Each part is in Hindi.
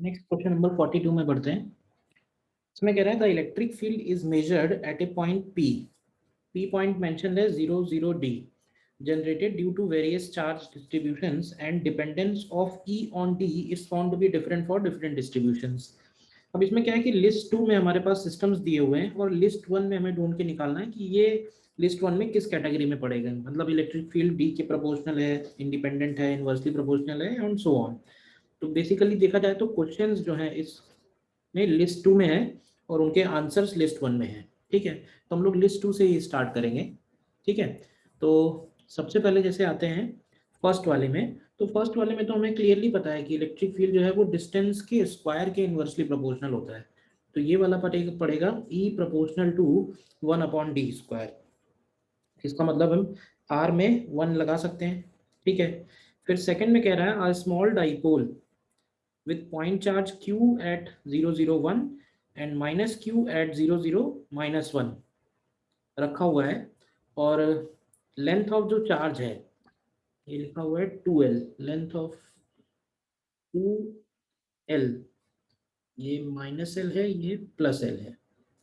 नेक्स्ट क्वेश्चन नंबर 42 में बढ़ते हैं। इसमें कह रहा है the electric field is measured eight A point P point mentioned है 0 generated due to various charge distributions and dependence of E on D is found to be different for different distributions। अब इसमें क्या है कि लिस्ट 2 में हमारे पास सिस्टम्स दिए हुए हैं और लिस्ट 1 में हमें ढूंढ के निकालना है कि ये लिस्ट 1 में किस कैटेगरी में पड़ेगा। मतलब इलेक्ट्रिक फील्ड डी के प्रोपोर्शनल है, इंडिपेंडेंट है, इनवर्सली प्रोपोर्शनल है एंड सो ऑन। तो बेसिकली देखा जाए तो क्वेश्चंस जो है इसमें लिस्ट 2 में है और उनके आंसर्स लिस्ट 1 में है। ठीक है, तो हम लोग लिस्ट 2 से ही स्टार्ट करेंगे। ठीक है, तो सबसे पहले जैसे आते हैं फर्स्ट वाले में, तो फर्स्ट वाले में तो हमें क्लियरली पता है कि इलेक्ट्रिक फील्ड जो है वो डिस्टेंस के स्क्वायर के इन्वर्सली प्रोपोर्शनल होता है। तो ये वाला पड़ेगा ई प्रोपोर्शनल टू 1/d²। इसका मतलब हम आर में 1 लगा सकते हैं। ठीक है, फिर सेकंड में कह रहा है a small dipole with point charge q at 0, 0, 1 and minus q at 0, 0, -1 रखा हुआ है और लेंथ ऑफ जो चार्ज है ये लिखा हुआ है 2l, लेंथ ऑफ 2l, ये -l है, ये +l है।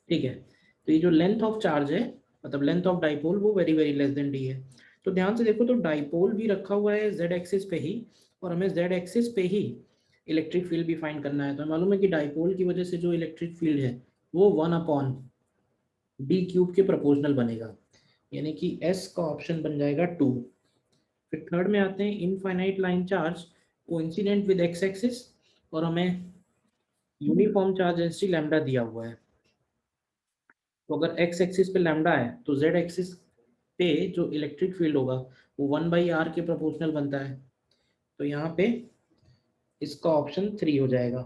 ठीक है, तो ये जो लेंथ ऑफ चार्ज है मतलब लेंथ ऑफ डाइपोल वो very very less than d है। तो ध्यान से देखो तो डाइपोल भी रखा हुआ है z एक्सिस पे ही और हमें z एक्सिस पे ही इलेक्ट्रिक फील्ड भी फाइंड करना है। तो मालूम है कि डाइपोल की वजह से जो इलेक्ट्रिक फील्ड है वो 1/d³ के प्रोपोर्शनल बनेगा, यानी कि s का ऑप्शन बन जाएगा 2। फिर थर्ड में आते हैं infinite line charge coincident with x axis और हमें यूनिफॉर्म चार्ज डेंसिटी लैम्डा दिया हुआ है। तो अगर x एक्सिस पे लैम्डा है तो z एक्सिस पे जो इलेक्ट्रिक फील्ड होगा वो 1/r के प्रोपोर्शनल बनता है। तो यहाँ पे इसका ऑप्शन 3 हो जाएगा।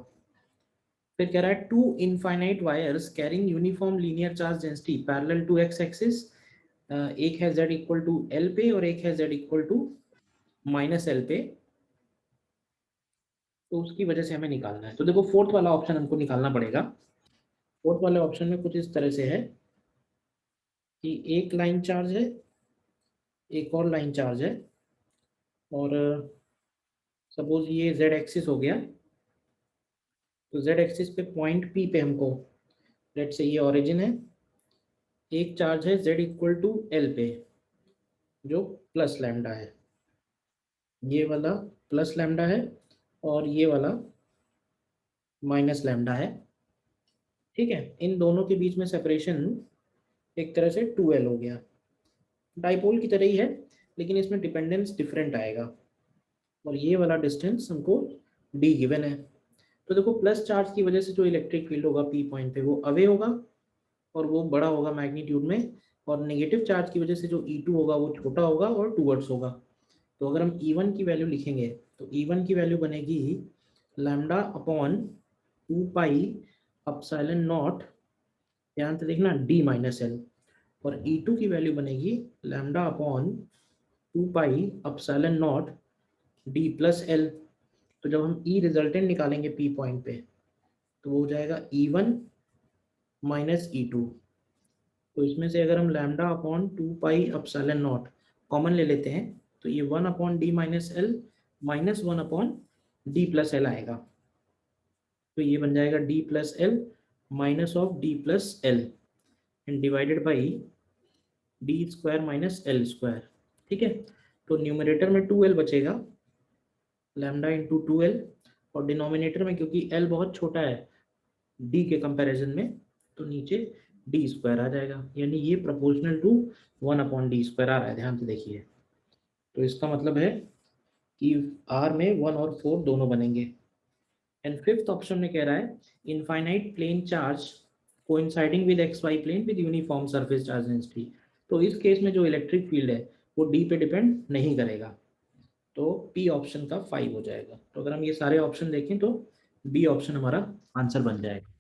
फिर कह रहा है two infinite wires carrying uniform linear charge density parallel to x axis, एक है z इक्वल टू l पे और एक है z इक्वल टू -l पे, तो उसकी वजह से हमें निकालना है। तो देखो फोर्थ वाला ऑप्शन हमको निकालना पड़ेगा। फोर्थ वाले ऑप्शन में कुछ इस तरह से है कि एक लाइन चार्ज है, एक और लाइन चार्ज है और सपोज ये z एक्सिस हो गया, तो z एक्सिस पे पॉइंट P पे हमको लेट से ये ओरिजिन है, एक चार्ज है z इक्वल टू l पे जो प्लस लैम्डा है, ये वाला प्लस लैम्डा है और ये वाला माइनस लैम्डा है। ठीक है, इन दोनों के बीच में सेपरेशन एक तरह से 2l हो गया। डाइपोल की तरह ही है लेकिन इसमें डिपेंडेंस डिफरेंट आएगा और ये वाला डिस्टेंस हमको d गिवन है। तो देखो प्लस चार्ज की वजह से जो इलेक्ट्रिक फील्ड होगा P पॉइंट पे वो अवे होगा और वो बड़ा होगा मैग्नीट्यूड में, और नेगेटिव चार्ज की वजह से जो E2 होगा वो छोटा होगा और टूवर्ड्स होगा। तो अगर हम E1 की वैल्यू लिखेंगे तो E1 की वैल्यू बनेगी लैम्डा अपॉन 2πε0, ध्यान से देखना d-l, और E2 की वैल्यू बनेगी लैम्डा अपॉन 2πε0 d+l। तो जब हम E रिजल्टेंट निकालेंगे P पॉइंट पे तो वो हो जाएगा E1 - E2। तो इसमें से अगर हम लैम्डा अपॉन 2πε0 कॉमन ले लेते हैं तो ये 1/d-l -1/d+l आएगा। तो ये बन जाएगा d+l minus of d+l and divided by d² - l²। ठीक है, तो न्यूमरेटर में 2l बचेगा, लैम्डा इंटू 2l, और डिनोमिनेटर में क्योंकि l बहुत छोटा है d के कंपैरिजन में तो नीचे d² आ जाएगा, यानी ये प्रोपोर्शनल टू 1/d² आ रहा है। ध्यान से देखिए, तो इसका मतलब है कि R में 1 और 4 दोनों बनेंगे। एंड फिफ्थ ऑप्शन में कह रहा है infinite plane charge coinciding with xy plane with uniform surface charge density. तो इस केस में जो इलेक्ट्रिक फील्ड है वो D पे डिपेंड नहीं करेगा, तो P ऑप्शन का 5 हो जाएगा। तो अगर हम ये सारे ऑप्शन देखें तो B ऑप्शन हमारा आंसर बन जाएगा।